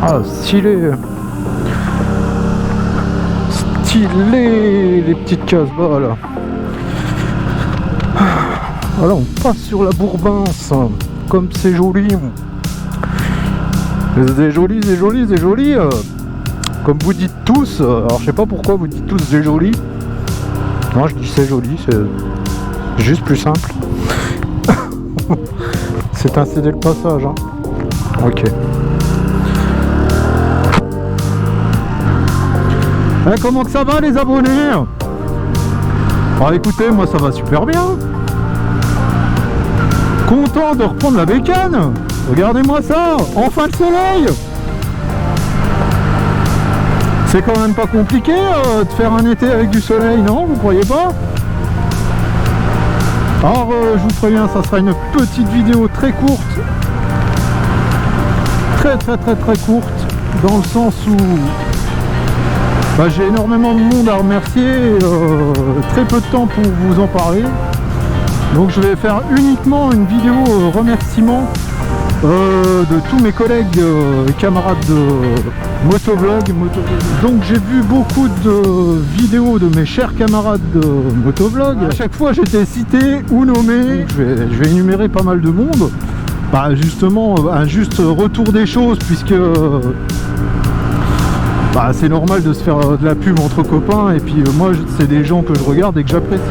Ah, stylé. Stylé, les petites Casbah là. Voilà, on passe sur la Bourbince. Comme c'est joli. C'est joli, c'est joli, c'est joli. Comme vous dites tous. Alors je sais pas pourquoi vous dites tous c'est joli. Non, je dis c'est joli, c'est juste plus simple. C'est un cédé le passage, hein. Ok. Comment que ça va les abonnés? Ah écoutez, moi ça va super bien. Content de reprendre la bécane. Regardez-moi ça, enfin le soleil. C'est quand même pas compliqué de faire un été avec du soleil, non? Vous croyez pas? Alors je vous préviens, ça sera une petite vidéo très courte. Très courte. Dans le sens où j'ai énormément de monde à remercier, très peu de temps pour vous en parler. Donc je vais faire uniquement une vidéo remerciement de tous mes collègues et camarades de motovlog. Donc j'ai vu beaucoup de vidéos de mes chers camarades de motovlog. À chaque fois j'étais cité ou nommé. Je vais énumérer pas mal de monde. Justement, un juste retour des choses, puisque c'est normal de se faire de la pub entre copains, et puis moi c'est des gens que je regarde et que j'apprécie.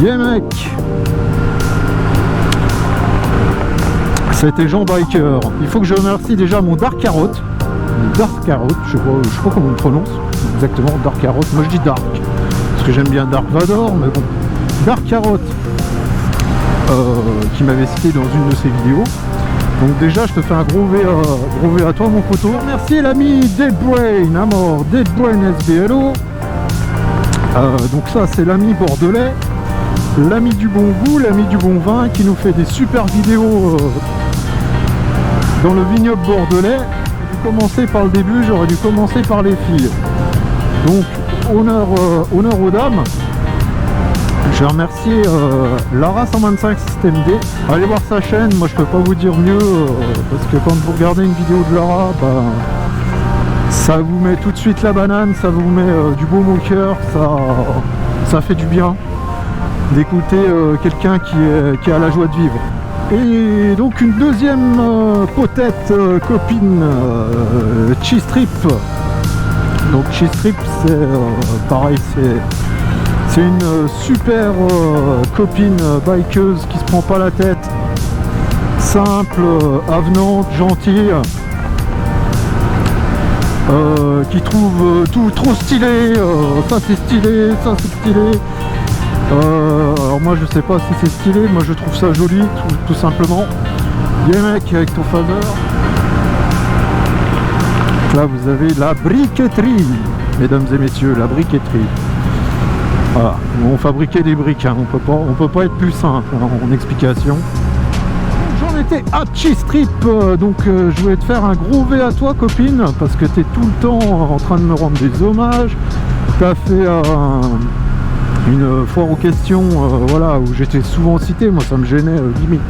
Yeah mec, c'était Jean Biker. Il faut que je remercie déjà mon Dark Carrot. Dark Carrot, je sais pas comment on prononce exactement, Dark Carrot. Moi je dis Dark, parce que j'aime bien Dark Vador, mais bon. Dark Carrot, qui m'avait cité dans une de ses vidéos. Donc déjà je te fais un gros V à toi mon poteau. Merci l'ami Dead Brain à mort, Dead Brain SBLO. Donc ça c'est l'ami bordelais, l'ami du bon goût, l'ami du bon vin, qui nous fait des super vidéos dans le vignoble bordelais. J'ai dû commencer par le début, j'aurais dû commencer par les filles. Donc honneur aux dames. Je vais remercier Lara 125 System D. Allez voir sa chaîne, moi je peux pas vous dire mieux, parce que quand vous regardez une vidéo de Lara, ça vous met tout de suite la banane, ça vous met du baume au cœur, ça fait du bien d'écouter quelqu'un qui a la joie de vivre. Et donc une deuxième potette copine, Cheese Trip. Donc Cheese Trip, c'est pareil, c'est une super copine bikeuse qui se prend pas la tête, simple, avenante, gentille, qui trouve tout trop stylé, ça c'est stylé, ça c'est stylé. Alors moi je sais pas si c'est stylé, moi je trouve ça joli tout simplement. Yeah mec, avec ton phaser. Là vous avez la briqueterie, mesdames et messieurs, la briqueterie. Voilà, on fabriquait des briques, hein. On peut pas être plus simple en explication. J'en étais à Cheese Trip, donc je voulais te faire un gros V à toi copine, parce que tu es tout le temps en train de me rendre des hommages. Tu as fait une foire aux questions, voilà, où j'étais souvent cité, moi ça me gênait limite.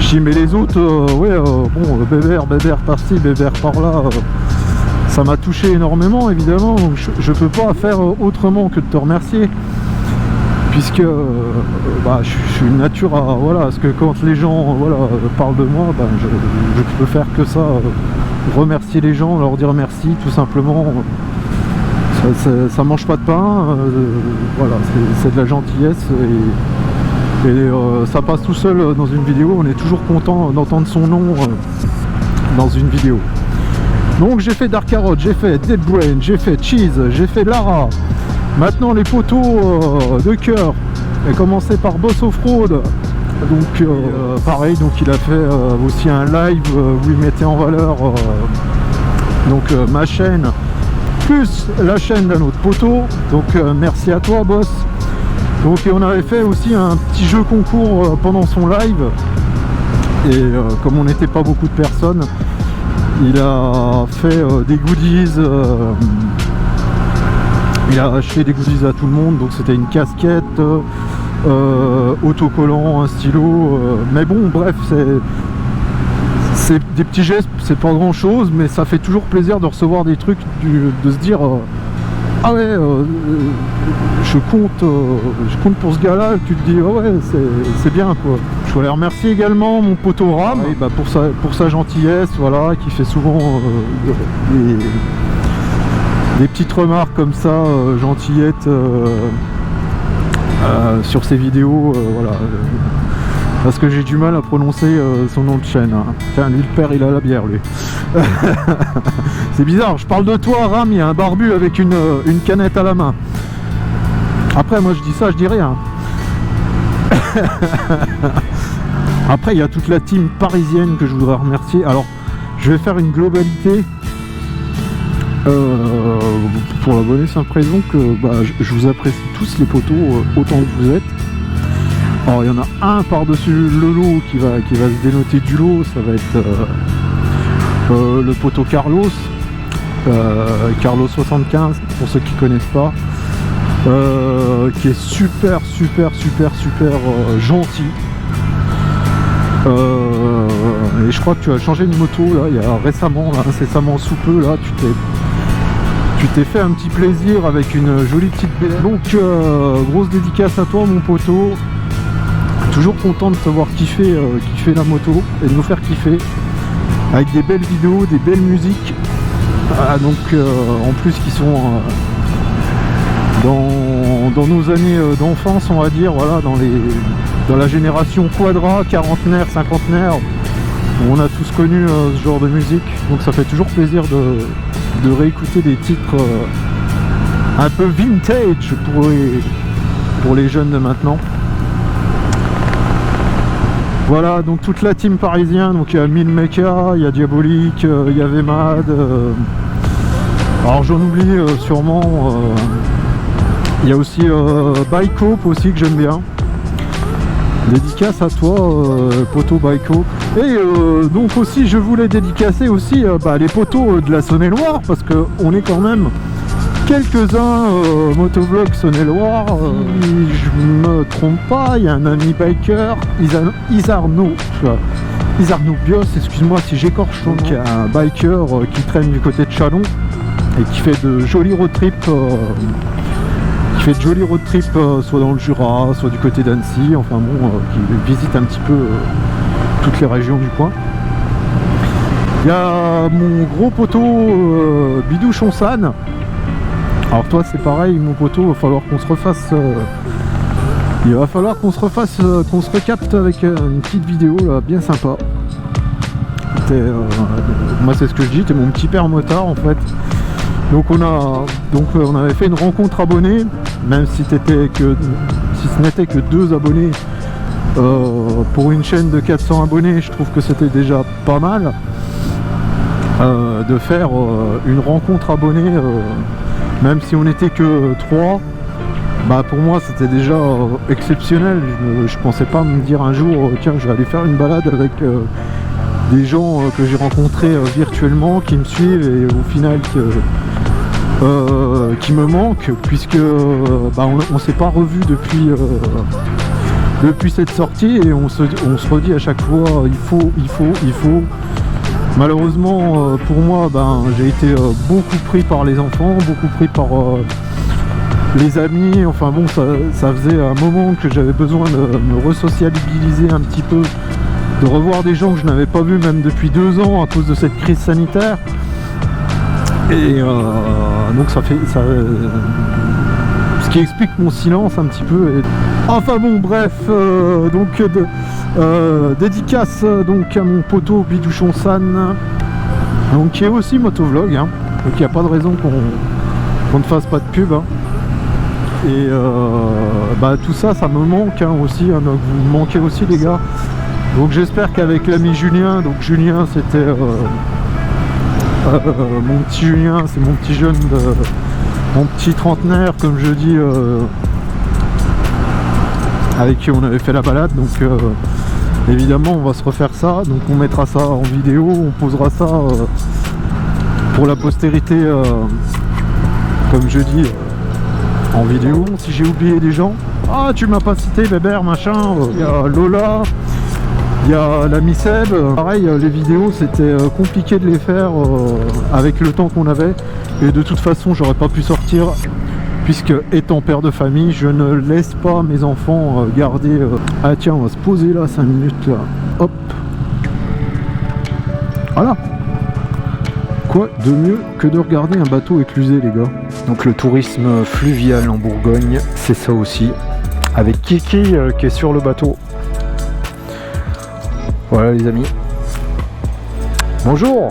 Je dis mais les autres, bon, bébert par-ci, bébert par-là. Ça m'a touché énormément évidemment, donc je peux pas faire autrement que de te remercier, puisque je suis une nature à, voilà, parce que quand les gens parlent de moi, je peux faire que ça, remercier les gens, leur dire merci tout simplement. Ça mange pas de pain, voilà, c'est de la gentillesse, et ça passe tout seul dans une vidéo. On est toujours content d'entendre son nom dans une vidéo. Donc j'ai fait Dark Carrot, j'ai fait Dead Brain, j'ai fait Cheese, j'ai fait Lara. Maintenant les poteaux de cœur. J'ai commencé par Boss Offroad. Donc pareil, donc il a fait aussi un live où il mettait en valeur ma chaîne plus la chaîne d'un autre poteau. Donc merci à toi boss. Donc on avait fait aussi un petit jeu concours pendant son live. Et comme on n'était pas beaucoup de personnes, il a fait des goodies, il a acheté des goodies à tout le monde, donc c'était une casquette, autocollant, un stylo, mais bon bref, c'est des petits gestes, c'est pas grand chose, mais ça fait toujours plaisir de recevoir des trucs, de se dire ah ouais, je compte pour ce gars-là. Tu te dis ah ouais, c'est bien quoi. Je voulais remercier également mon poteau Ram pour sa gentillesse, voilà, qui fait souvent des petites remarques comme ça, gentillettes sur ses vidéos, voilà. Parce que j'ai du mal à prononcer son nom de chaîne. Hein. Tiens, lui le père, il a la bière, lui. C'est bizarre, je parle de toi, Ram, il y a un barbu avec une canette à la main. Après, moi je dis ça, je dis rien. Après, il y a toute la team parisienne que je voudrais remercier. Alors, je vais faire une globalité pour la bonne et simple raison que je vous apprécie tous les poteaux autant que vous êtes. Alors il y en a un par-dessus le lot qui va se dénoter du lot, ça va être le poteau Carlos, Carlos 75 pour ceux qui connaissent pas, qui est super gentil. Et je crois que tu as changé de moto là, il y a récemment, là, incessamment sous peu là, tu t'es fait un petit plaisir avec une jolie petite BM. Donc grosse dédicace à toi mon poteau. Toujours content de te voir kiffer la moto et de nous faire kiffer avec des belles vidéos, des belles musiques, donc en plus qui sont dans nos années d'enfance, on va dire, voilà, dans la génération quadra, quarantenaire, cinquantenaire, où on a tous connu ce genre de musique, donc ça fait toujours plaisir de réécouter des titres un peu vintage pour les jeunes de maintenant. Voilà, donc toute la team parisienne, donc il y a Milmeka, il y a Diabolique, il y a Vemad, alors j'en oublie sûrement, il y a aussi Bikehope aussi que j'aime bien. Dédicace à toi, poteau Bikehope. Et donc aussi je voulais dédicacer aussi les poteaux de la Saône-et-Loire, parce qu'on est quand même quelques-uns motovlog Saône-et-Loire, si je me trompe pas, il y a un ami biker, Isarno Bios, excuse-moi si j'écorche ton nom, qui est un biker qui traîne du côté de Chalon et qui fait de jolis road trips, soit dans le Jura, soit du côté d'Annecy, enfin bon, qui visite un petit peu toutes les régions du coin. Il y a mon gros poteau Bidouchon-San. Alors toi c'est pareil mon poteau, il va falloir qu'on se refasse qu'on se recapte avec une petite vidéo là, bien sympa. Moi c'est ce que je dis, t'es mon petit père motard en fait. Donc on avait fait une rencontre abonnée, même si ce n'était que 2 abonnés pour une chaîne de 400 abonnés, je trouve que c'était déjà pas mal de faire une rencontre abonnée. Même si on n'était que 3, pour moi c'était déjà exceptionnel. Je pensais pas me dire un jour tiens je vais aller faire une balade avec des gens que j'ai rencontrés virtuellement, qui me suivent et au final qui me manquent, puisque on s'est pas revu depuis cette sortie, et on se redit à chaque fois il faut. Malheureusement pour moi j'ai été beaucoup pris par les enfants, beaucoup pris par les amis, enfin bon ça faisait un moment que j'avais besoin de me resociabiliser un petit peu, de revoir des gens que je n'avais pas vus même depuis 2 ans à cause de cette crise sanitaire, et donc ce qui explique mon silence un petit peu. Enfin bon bref, dédicace donc à mon poteau Bidouchon San, donc qui est aussi motovlog, hein, donc il n'y a pas de raison qu'on ne fasse pas de pub, hein. Et tout ça me manque aussi, hein, donc vous me manquez aussi les gars. Donc j'espère qu'avec l'ami Julien, donc Julien c'était mon petit Julien, c'est mon petit jeune mon petit trentenaire comme je dis, avec qui on avait fait la balade, donc évidemment on va se refaire ça, donc on mettra ça en vidéo, on posera ça pour la postérité, comme je dis, en vidéo. Si j'ai oublié des gens, tu m'as pas cité Bébert machin, il y a Lola, Il y a l'ami Seb, pareil, les vidéos c'était compliqué de les faire avec le temps qu'on avait. Et de toute façon, j'aurais pas pu sortir. Puisque étant père de famille, je ne laisse pas mes enfants garder... Ah tiens, on va se poser là 5 minutes là. Hop. Voilà. Quoi de mieux que de regarder un bateau éclusé, les gars. Donc le tourisme fluvial en Bourgogne, c'est ça aussi. Avec Kiki qui est sur le bateau. Voilà les amis. Bonjour.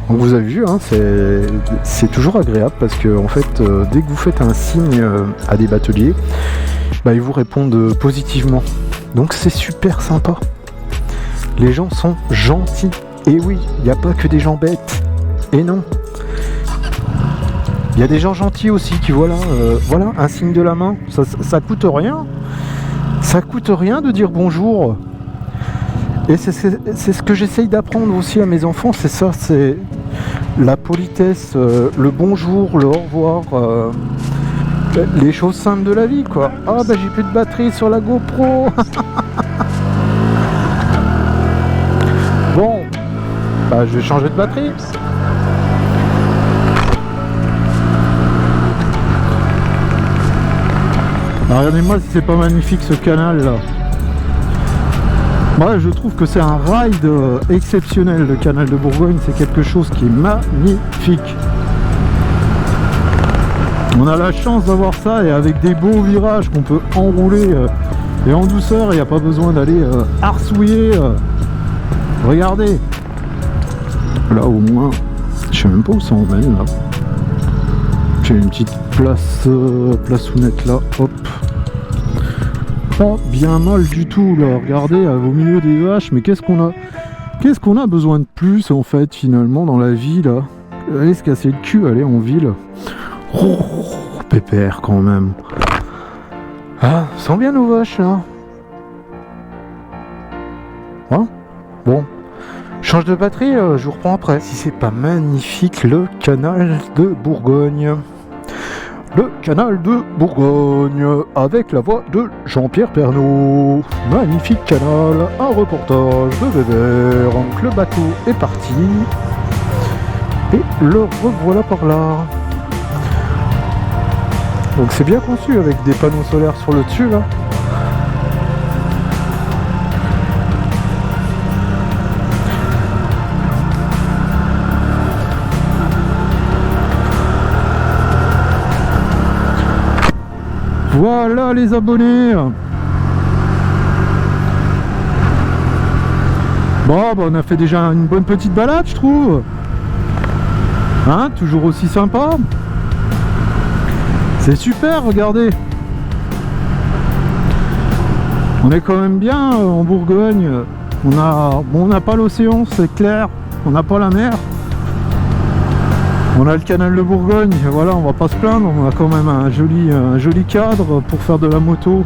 Donc vous avez vu, hein, c'est toujours agréable parce que en fait, dès que vous faites un signe à des bateliers, bah, ils vous répondent positivement. Donc c'est super sympa. Les gens sont gentils. Et oui, il n'y a pas que des gens bêtes. Et non. Il y a des gens gentils aussi qui, voilà, un signe de la main. Ça coûte rien. Ça coûte rien de dire bonjour. Et c'est ce que j'essaye d'apprendre aussi à mes enfants. C'est ça, c'est la politesse, le bonjour, le au revoir. Les choses simples de la vie, quoi. Ah, bah j'ai plus de batterie sur la GoPro. Bon. Bah, je vais changer de batterie. Alors, regardez-moi si c'est pas magnifique ce canal là. Moi je trouve que c'est un ride exceptionnel, le canal de Bourgogne, c'est quelque chose qui est magnifique. On a la chance d'avoir ça et avec des beaux virages qu'on peut enrouler et en douceur, il n'y a pas besoin d'aller arsouiller. Regardez. Là au moins, je sais même pas où ça emmène là. J'ai une petite plaçounette là, hop. Pas bien mal du tout là, regardez au milieu des vaches, mais qu'est-ce qu'on a besoin de plus en fait finalement dans la vie là. Allez se casser le cul, allez en ville. Oh, pépère quand même. Ah, sent bien nos vaches là. Hein? Bon. Change de batterie, je vous reprends après. Si c'est pas magnifique le canal de Bourgogne. Le canal de Bourgogne avec la voix de Jean-Pierre Pernaut. Magnifique canal, un reportage de Weber. Donc le bateau est parti. Et le revoilà par là. Donc c'est bien conçu avec des panneaux solaires sur le dessus là. Voilà les abonnés. Bon, bah, on a fait déjà une bonne petite balade, je trouve. Hein, toujours aussi sympa. C'est super, regardez. On est quand même bien en Bourgogne. On n'a pas l'océan, c'est clair. On n'a pas la mer. On a le canal de Bourgogne, voilà, on va pas se plaindre, on a quand même un joli cadre pour faire de la moto.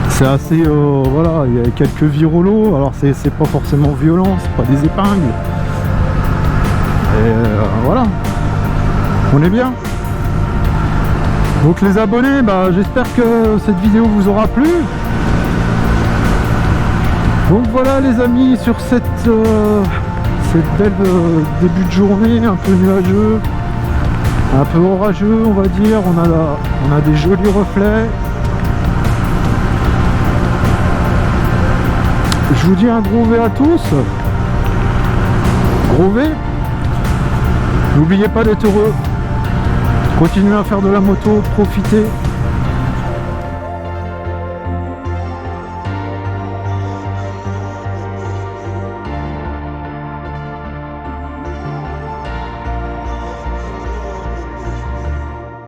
C'est assez, voilà, il y a quelques virolos, alors c'est pas forcément violent, c'est pas des épingles. Et voilà, on est bien. Donc les abonnés, bah, j'espère que cette vidéo vous aura plu. Donc voilà les amis, sur cette belle début de journée, un peu nuageux, un peu orageux on va dire, on a des jolis reflets. Je vous dis un gros V à tous. Gros V. N'oubliez pas d'être heureux. Continuez à faire de la moto, profitez.